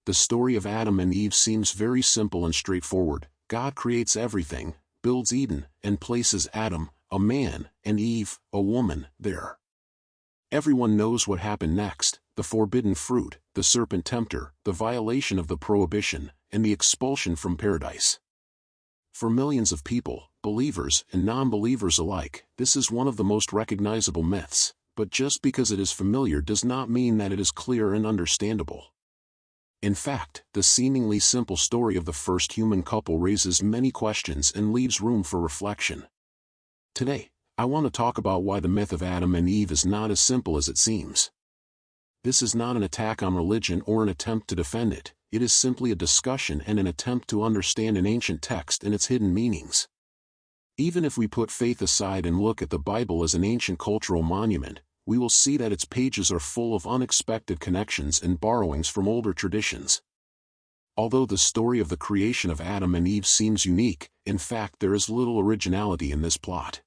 the story of Adam and Eve seems very simple and straightforward. God creates everything, builds Eden, and places Adam, a man, and Eve, a woman, there. Everyone knows what happened next: the forbidden fruit, the serpent tempter, the violation of the prohibition, and the expulsion from paradise. For millions of people, believers and non-believers alike, this is one of the most recognizable myths, but just because it is familiar does not mean that it is clear and understandable. In fact, the seemingly simple story of the first human couple raises many questions and leaves room for reflection. Today, I want to talk about why the myth of Adam and Eve is not as simple as it seems. This is not an attack on religion or an attempt to defend it. It is simply a discussion and an attempt to understand an ancient text and its hidden meanings. Even if we put faith aside and look at the Bible as an ancient cultural monument, we will see that its pages are full of unexpected connections and borrowings from older traditions. Although the story of the creation of Adam and Eve seems unique, in fact there is little originality in this plot.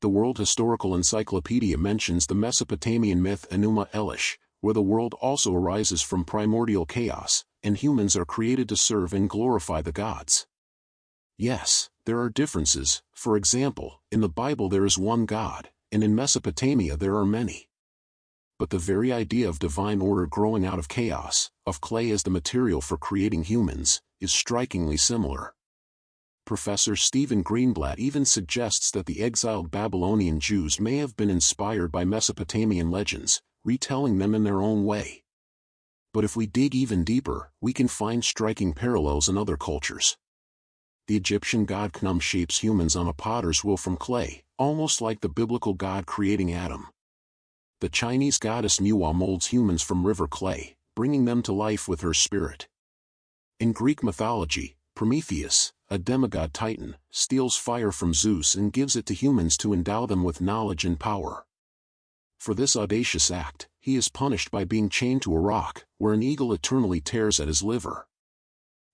The World Historical Encyclopedia mentions the Mesopotamian myth Enuma Elish, where the world also arises from primordial chaos, and humans are created to serve and glorify the gods. Yes, there are differences. For example, in the Bible there is one God, and in Mesopotamia there are many. But the very idea of divine order growing out of chaos, of clay as the material for creating humans, is strikingly similar. Professor Stephen Greenblatt even suggests that the exiled Babylonian Jews may have been inspired by Mesopotamian legends, retelling them in their own way. But if we dig even deeper, we can find striking parallels in other cultures. The Egyptian god Khnum shapes humans on a potter's wheel from clay, almost like the biblical God creating Adam. The Chinese goddess Nuwa molds humans from river clay, bringing them to life with her spirit. In Greek mythology, Prometheus, a demigod titan, steals fire from Zeus and gives it to humans to endow them with knowledge and power. For this audacious act, he is punished by being chained to a rock, where an eagle eternally tears at his liver.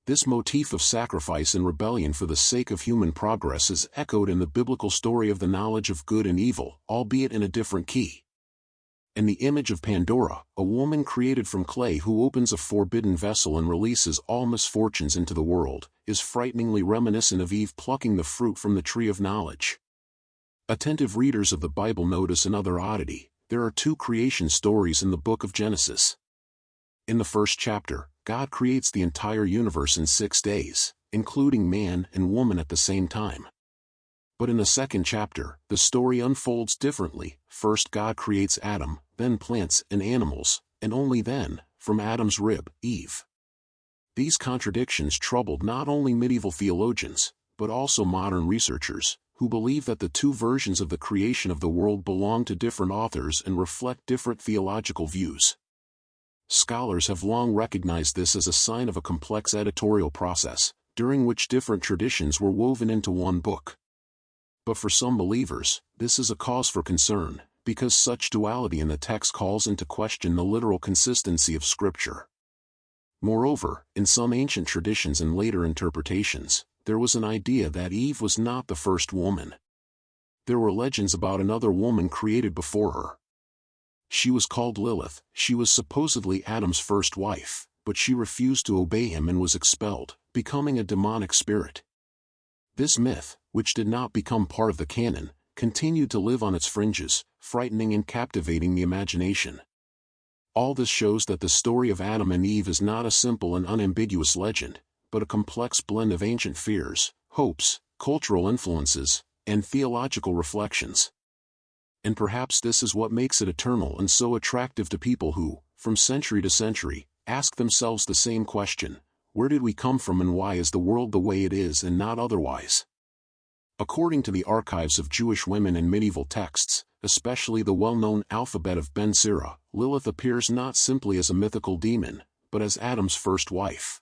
This motif of sacrifice and rebellion for the sake of human progress is echoed in the biblical story of the knowledge of good and evil, albeit in a different key. In the image of Pandora, a woman created from clay who opens a forbidden vessel and releases all misfortunes into the world, is frighteningly reminiscent of Eve plucking the fruit from the tree of knowledge. Attentive readers of the Bible notice another oddity: there are two creation stories in the book of Genesis. In the first chapter, God creates the entire universe in 6 days, including man and woman at the same time. But in the second chapter, the story unfolds differently. First God creates Adam, then plants and animals, and only then, from Adam's rib, Eve. These contradictions troubled not only medieval theologians, but also modern researchers, who believe that the two versions of the creation of the world belong to different authors and reflect different theological views. Scholars have long recognized this as a sign of a complex editorial process, during which different traditions were woven into one book. But for some believers, this is a cause for concern, because such duality in the text calls into question the literal consistency of Scripture. Moreover, in some ancient traditions and later interpretations, there was an idea that Eve was not the first woman. There were legends about another woman created before her. She was called Lilith. She was supposedly Adam's first wife, but she refused to obey him and was expelled, becoming a demonic spirit. This myth, which did not become part of the canon, continued to live on its fringes, frightening and captivating the imagination. All this shows that the story of Adam and Eve is not a simple and unambiguous legend, but a complex blend of ancient fears, hopes, cultural influences, and theological reflections. And perhaps this is what makes it eternal and so attractive to people who, from century to century, ask themselves the same question: where did we come from and why is the world the way it is and not otherwise? According to the archives of Jewish women in medieval texts, especially the well-known Alphabet of Ben Sira, Lilith appears not simply as a mythical demon, but as Adam's first wife.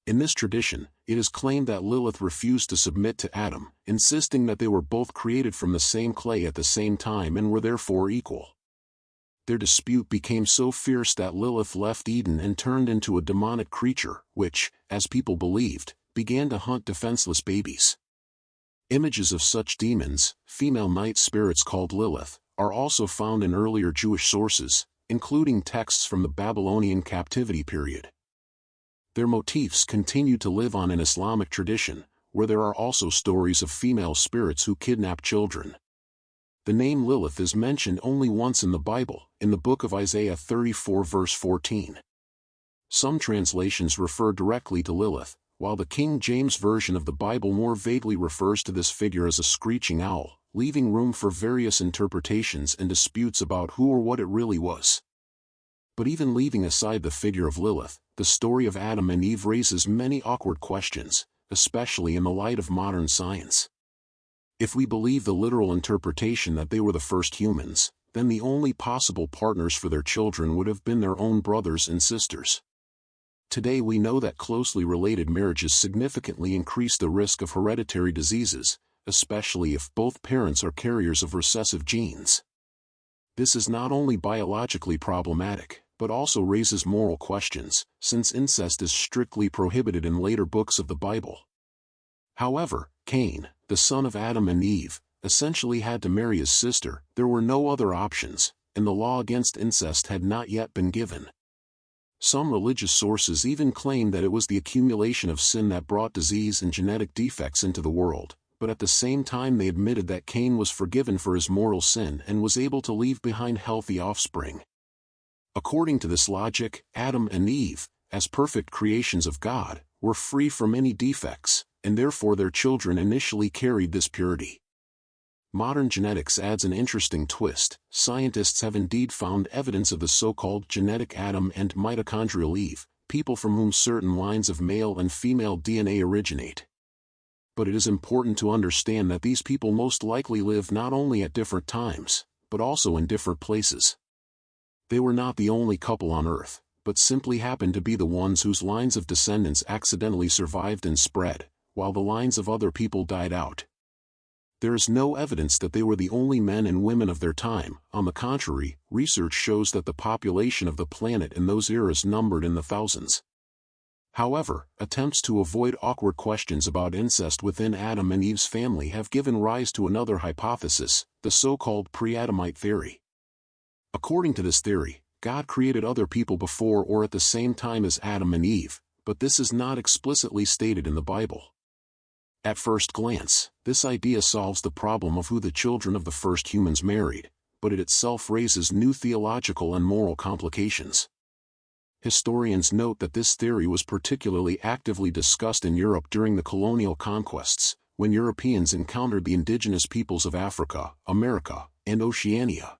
In this tradition, it is claimed that Lilith refused to submit to Adam, insisting that they were both created from the same clay at the same time and were therefore equal. Their dispute became so fierce that Lilith left Eden and turned into a demonic creature, which, as people believed, began to hunt defenseless babies. Images of such demons, female night spirits called Lilith, are also found in earlier Jewish sources, including texts from the Babylonian captivity period. Their motifs continue to live on in Islamic tradition, where there are also stories of female spirits who kidnap children. The name Lilith is mentioned only once in the Bible, in the book of Isaiah 34 verse 14. Some translations refer directly to Lilith, while the King James Version of the Bible more vaguely refers to this figure as a screeching owl, leaving room for various interpretations and disputes about who or what it really was. But even leaving aside the figure of Lilith, the story of Adam and Eve raises many awkward questions, especially in the light of modern science. If we believe the literal interpretation that they were the first humans, then the only possible partners for their children would have been their own brothers and sisters. Today we know that closely related marriages significantly increase the risk of hereditary diseases, especially if both parents are carriers of recessive genes. This is not only biologically problematic, but also raises moral questions, since incest is strictly prohibited in later books of the Bible. However, Cain, the son of Adam and Eve, essentially had to marry his sister. There were no other options, and the law against incest had not yet been given. Some religious sources even claim that it was the accumulation of sin that brought disease and genetic defects into the world, but at the same time they admitted that Cain was forgiven for his mortal sin and was able to leave behind healthy offspring. According to this logic, Adam and Eve, as perfect creations of God, were free from any defects, and therefore their children initially carried this purity. Modern genetics adds an interesting twist. Scientists have indeed found evidence of the so-called genetic Adam and mitochondrial Eve, people from whom certain lines of male and female DNA originate. But it is important to understand that these people most likely lived not only at different times, but also in different places. They were not the only couple on Earth, but simply happened to be the ones whose lines of descendants accidentally survived and spread, while the lines of other people died out. There is no evidence that they were the only men and women of their time. On the contrary, research shows that the population of the planet in those eras numbered in the thousands. However, attempts to avoid awkward questions about incest within Adam and Eve's family have given rise to another hypothesis, the so-called pre-Adamite theory. According to this theory, God created other people before or at the same time as Adam and Eve, but this is not explicitly stated in the Bible. At first glance, this idea solves the problem of who the children of the first humans married, but it itself raises new theological and moral complications. Historians note that this theory was particularly actively discussed in Europe during the colonial conquests, when Europeans encountered the indigenous peoples of Africa, America, and Oceania.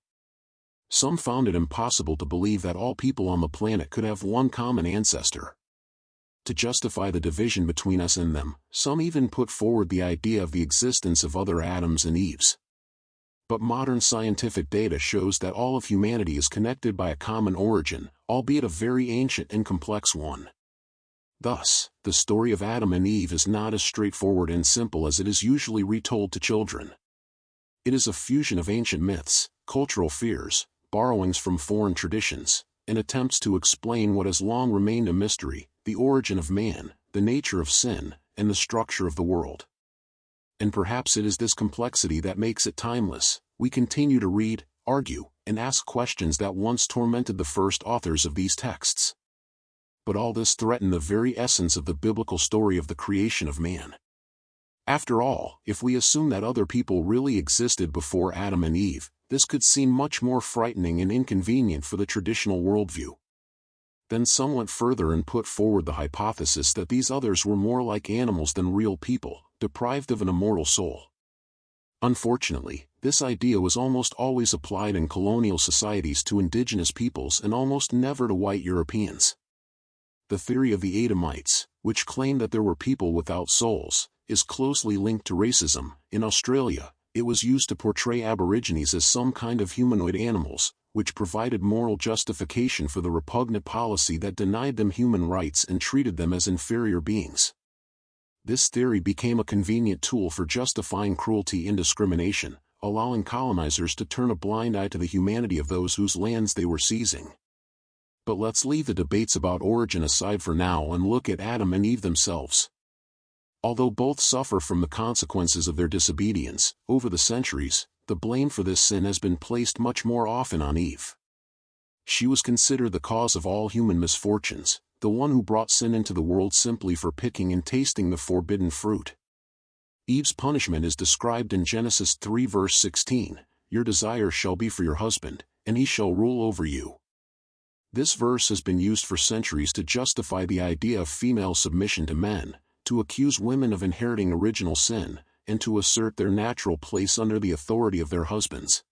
Some found it impossible to believe that all people on the planet could have one common ancestor. To justify the division between us and them, some even put forward the idea of the existence of other Adams and Eves. But modern scientific data shows that all of humanity is connected by a common origin, albeit a very ancient and complex one. Thus, the story of Adam and Eve is not as straightforward and simple as it is usually retold to children. It is a fusion of ancient myths, cultural fears, borrowings from foreign traditions, and attempts to explain what has long remained a mystery: the origin of man, the nature of sin, and the structure of the world. And perhaps it is this complexity that makes it timeless. We continue to read, argue, and ask questions that once tormented the first authors of these texts. But all this threatened the very essence of the biblical story of the creation of man. After all, if we assume that other people really existed before Adam and Eve, this could seem much more frightening and inconvenient for the traditional worldview. Then some went further and put forward the hypothesis that these others were more like animals than real people, deprived of an immortal soul. Unfortunately, this idea was almost always applied in colonial societies to indigenous peoples and almost never to white Europeans. The theory of the Adamites, which claimed that there were people without souls, is closely linked to racism. In Australia, it was used to portray Aborigines as some kind of humanoid animals, which provided moral justification for the repugnant policy that denied them human rights and treated them as inferior beings. This theory became a convenient tool for justifying cruelty and discrimination, allowing colonizers to turn a blind eye to the humanity of those whose lands they were seizing. But let's leave the debates about origin aside for now and look at Adam and Eve themselves. Although both suffer from the consequences of their disobedience, over the centuries, the blame for this sin has been placed much more often on Eve. She was considered the cause of all human misfortunes, the one who brought sin into the world simply for picking and tasting the forbidden fruit. Eve's punishment is described in Genesis 3 verse 16, "Your desire shall be for your husband, and he shall rule over you." This verse has been used for centuries to justify the idea of female submission to men, to accuse women of inheriting original sin, and to assert their natural place under the authority of their husbands.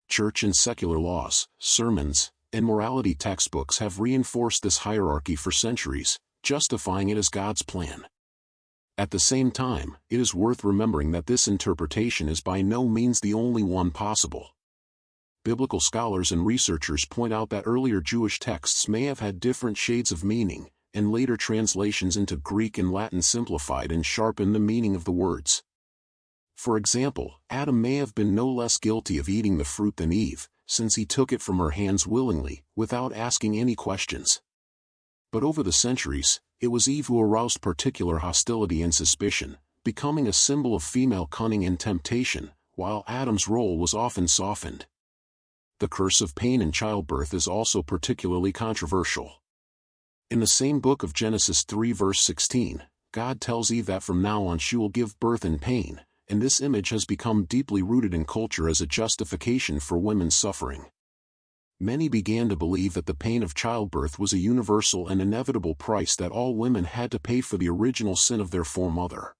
Church and secular laws, sermons, and morality textbooks have reinforced this hierarchy for centuries, justifying it as God's plan. At the same time, it is worth remembering that this interpretation is by no means the only one possible. Biblical scholars and researchers point out that earlier Jewish texts may have had different shades of meaning, and later translations into Greek and Latin simplified and sharpened the meaning of the words. For example, Adam may have been no less guilty of eating the fruit than Eve, since he took it from her hands willingly, without asking any questions. But over the centuries, it was Eve who aroused particular hostility and suspicion, becoming a symbol of female cunning and temptation, while Adam's role was often softened. The curse of pain in childbirth is also particularly controversial. In the same book of Genesis 3 verse 16, God tells Eve that from now on she will give birth in pain, and this image has become deeply rooted in culture as a justification for women's suffering. Many began to believe that the pain of childbirth was a universal and inevitable price that all women had to pay for the original sin of their foremother.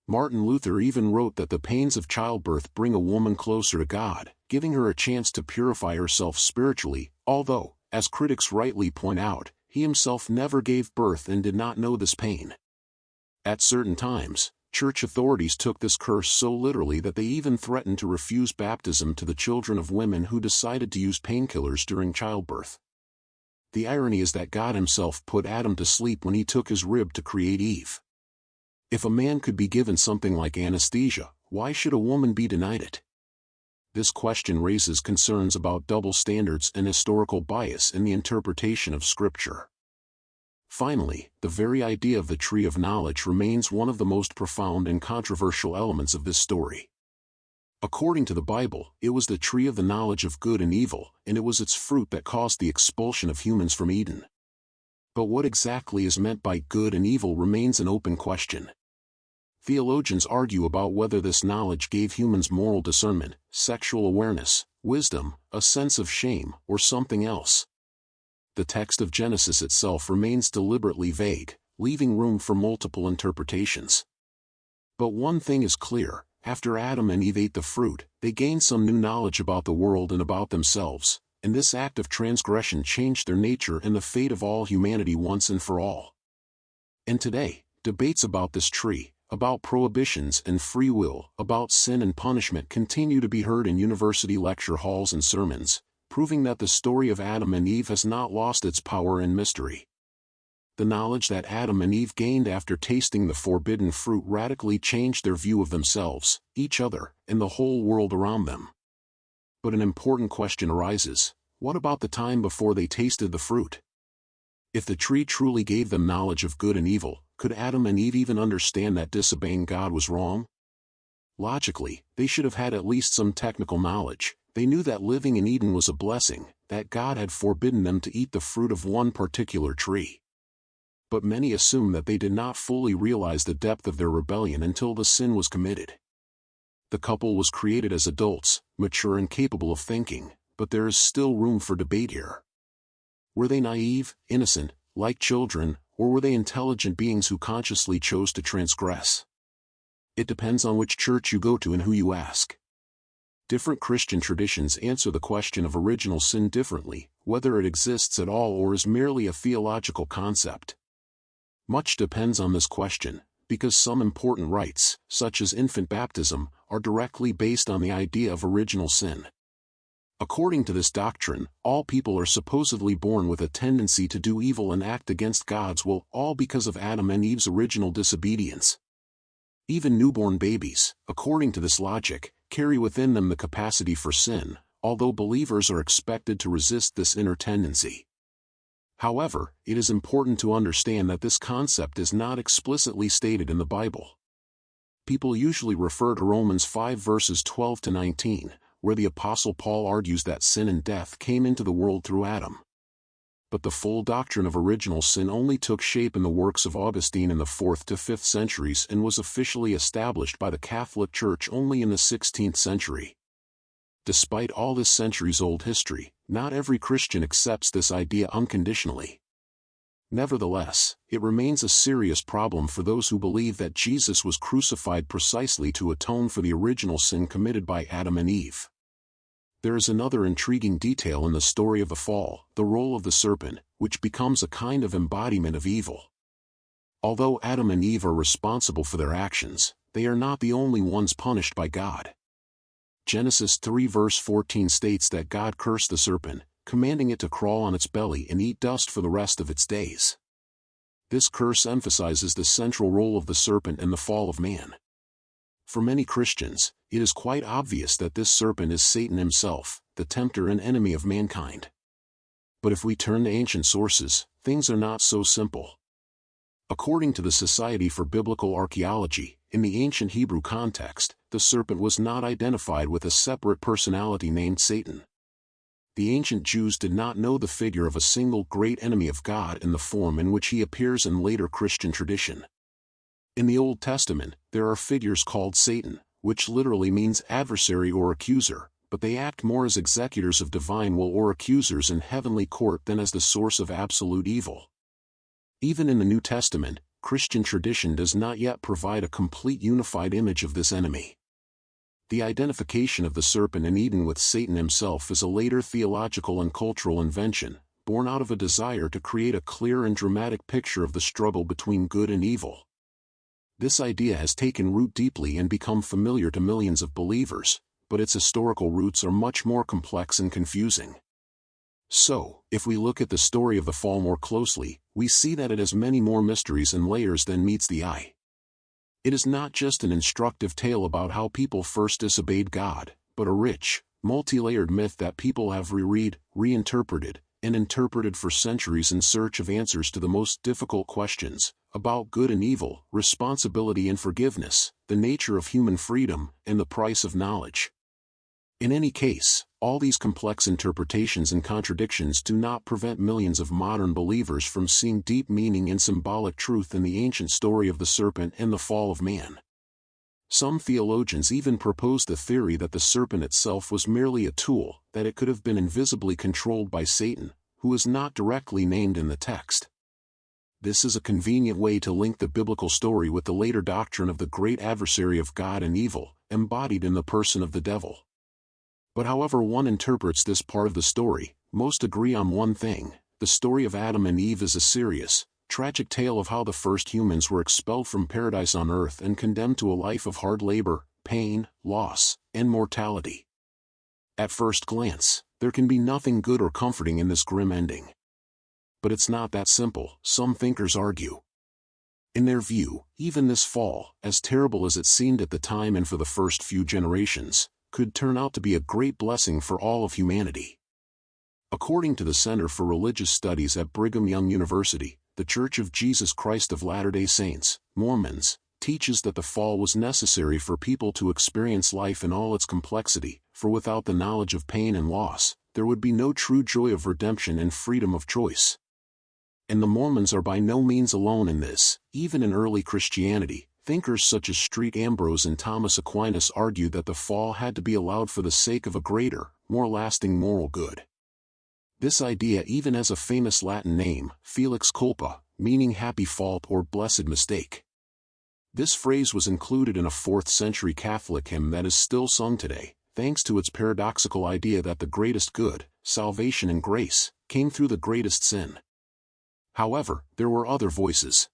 Martin Luther even wrote that the pains of childbirth bring a woman closer to God, giving her a chance to purify herself spiritually, although, as critics rightly point out, he himself never gave birth and did not know this pain. At certain times, church authorities took this curse so literally that they even threatened to refuse baptism to the children of women who decided to use painkillers during childbirth. The irony is that God himself put Adam to sleep when he took his rib to create Eve. If a man could be given something like anesthesia, why should a woman be denied it? This question raises concerns about double standards and historical bias in the interpretation of Scripture. Finally, the very idea of the tree of knowledge remains one of the most profound and controversial elements of this story. According to the Bible, it was the tree of the knowledge of good and evil, and it was its fruit that caused the expulsion of humans from Eden. But what exactly is meant by good and evil remains an open question. Theologians argue about whether this knowledge gave humans moral discernment, sexual awareness, wisdom, a sense of shame, or something else. The text of Genesis itself remains deliberately vague, leaving room for multiple interpretations. But one thing is clear: after Adam and Eve ate the fruit, they gained some new knowledge about the world and about themselves, and this act of transgression changed their nature and the fate of all humanity once and for all. And today, debates about this tree, about prohibitions and free will, about sin and punishment continue to be heard in university lecture halls and sermons, proving that the story of Adam and Eve has not lost its power and mystery. The knowledge that Adam and Eve gained after tasting the forbidden fruit radically changed their view of themselves, each other, and the whole world around them. But an important question arises: what about the time before they tasted the fruit? If the tree truly gave them knowledge of good and evil, could Adam and Eve even understand that disobeying God was wrong? Logically, they should have had at least some technical knowledge. They knew that living in Eden was a blessing, that God had forbidden them to eat the fruit of one particular tree. But many assume that they did not fully realize the depth of their rebellion until the sin was committed. The couple was created as adults, mature and capable of thinking, but there is still room for debate here. Were they naive, innocent, like children, or were they intelligent beings who consciously chose to transgress? It depends on which church you go to and who you ask. Different Christian traditions answer the question of original sin differently, whether it exists at all or is merely a theological concept. Much depends on this question, because some important rites, such as infant baptism, are directly based on the idea of original sin. According to this doctrine, all people are supposedly born with a tendency to do evil and act against God's will, all because of Adam and Eve's original disobedience. Even newborn babies, according to this logic, carry within them the capacity for sin, although believers are expected to resist this inner tendency. However, it is important to understand that this concept is not explicitly stated in the Bible. People usually refer to Romans 5 verses 12 to 19, where the Apostle Paul argues that sin and death came into the world through Adam. But the full doctrine of original sin only took shape in the works of Augustine in the 4th to 5th centuries and was officially established by the Catholic Church only in the 16th century. Despite all this centuries-old history, not every Christian accepts this idea unconditionally. Nevertheless, it remains a serious problem for those who believe that Jesus was crucified precisely to atone for the original sin committed by Adam and Eve. There is another intriguing detail in the story of the fall, the role of the serpent, which becomes a kind of embodiment of evil. Although Adam and Eve are responsible for their actions, they are not the only ones punished by God. Genesis 3 verse 14 states that God cursed the serpent, commanding it to crawl on its belly and eat dust for the rest of its days. This curse emphasizes the central role of the serpent in the fall of man. For many Christians, it is quite obvious that this serpent is Satan himself, the tempter and enemy of mankind. But if we turn to ancient sources, things are not so simple. According to the Society for Biblical Archaeology, in the ancient Hebrew context, the serpent was not identified with a separate personality named Satan. The ancient Jews did not know the figure of a single great enemy of God in the form in which he appears in later Christian tradition. In the Old Testament, there are figures called Satan, which literally means adversary or accuser, but they act more as executors of divine will or accusers in heavenly court than as the source of absolute evil. Even in the New Testament, Christian tradition does not yet provide a complete unified image of this enemy. The identification of the serpent in Eden with Satan himself is a later theological and cultural invention, born out of a desire to create a clear and dramatic picture of the struggle between good and evil. This idea has taken root deeply and become familiar to millions of believers, but its historical roots are much more complex and confusing. So, if we look at the story of the fall more closely, we see that it has many more mysteries and layers than meets the eye. It is not just an instructive tale about how people first disobeyed God, but a rich, multi-layered myth that people have reread, reinterpreted, and interpreted for centuries in search of answers to the most difficult questions, about good and evil, responsibility and forgiveness, the nature of human freedom, and the price of knowledge. In any case, all these complex interpretations and contradictions do not prevent millions of modern believers from seeing deep meaning and symbolic truth in the ancient story of the serpent and the fall of man. Some theologians even propose the theory that the serpent itself was merely a tool, that it could have been invisibly controlled by Satan, who is not directly named in the text. This is a convenient way to link the biblical story with the later doctrine of the great adversary of God and evil, embodied in the person of the devil. But however one interprets this part of the story, most agree on one thing: the story of Adam and Eve is a serious, tragic tale of how the first humans were expelled from paradise on earth and condemned to a life of hard labor, pain, loss, and mortality. At first glance, there can be nothing good or comforting in this grim ending. But it's not that simple, some thinkers argue. In their view, even this fall, as terrible as it seemed at the time and for the first few generations, could turn out to be a great blessing for all of humanity. According to the Center for Religious Studies at Brigham Young University, the Church of Jesus Christ of Latter-day Saints, Mormons, teaches that the fall was necessary for people to experience life in all its complexity, for without the knowledge of pain and loss, there would be no true joy of redemption and freedom of choice. And the Mormons are by no means alone in this. Even in early Christianity, thinkers such as St. Ambrose and Thomas Aquinas argued that the fall had to be allowed for the sake of a greater, more lasting moral good. This idea even has a famous Latin name, felix culpa, meaning happy fault or blessed mistake. This phrase was included in a 4th century Catholic hymn that is still sung today, thanks to its paradoxical idea that the greatest good, salvation and grace, came through the greatest sin. However, there were other voices.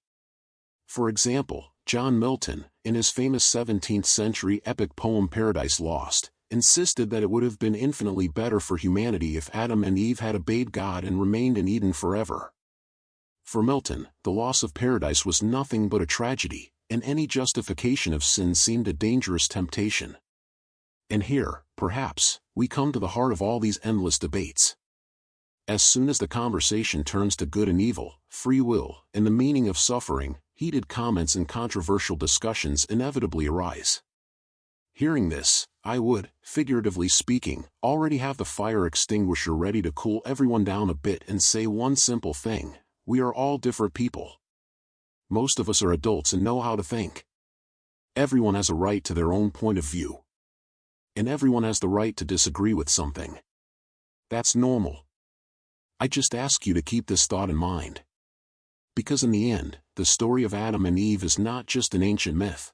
For example, John Milton, in his famous 17th century epic poem Paradise Lost, insisted that it would have been infinitely better for humanity if Adam and Eve had obeyed God and remained in Eden forever. For Milton, the loss of paradise was nothing but a tragedy, and any justification of sin seemed a dangerous temptation. And here, perhaps, we come to the heart of all these endless debates. As soon as the conversation turns to good and evil, free will, and the meaning of suffering, heated comments and controversial discussions inevitably arise. Hearing this, I would, figuratively speaking, already have the fire extinguisher ready to cool everyone down a bit and say one simple thing: we are all different people. Most of us are adults and know how to think. Everyone has a right to their own point of view. And everyone has the right to disagree with something. That's normal. I just ask you to keep this thought in mind. Because in the end, the story of Adam and Eve is not just an ancient myth.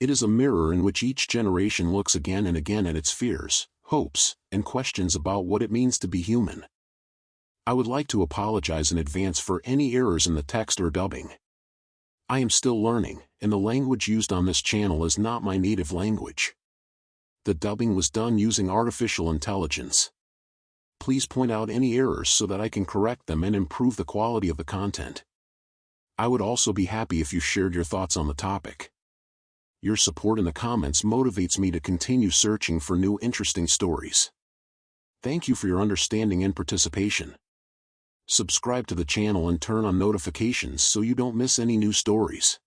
It is a mirror in which each generation looks again and again at its fears, hopes, and questions about what it means to be human. I would like to apologize in advance for any errors in the text or dubbing. I am still learning, and the language used on this channel is not my native language. The dubbing was done using artificial intelligence. Please point out any errors so that I can correct them and improve the quality of the content. I would also be happy if you shared your thoughts on the topic. Your support in the comments motivates me to continue searching for new interesting stories. Thank you for your understanding and participation. Subscribe to the channel and turn on notifications so you don't miss any new stories.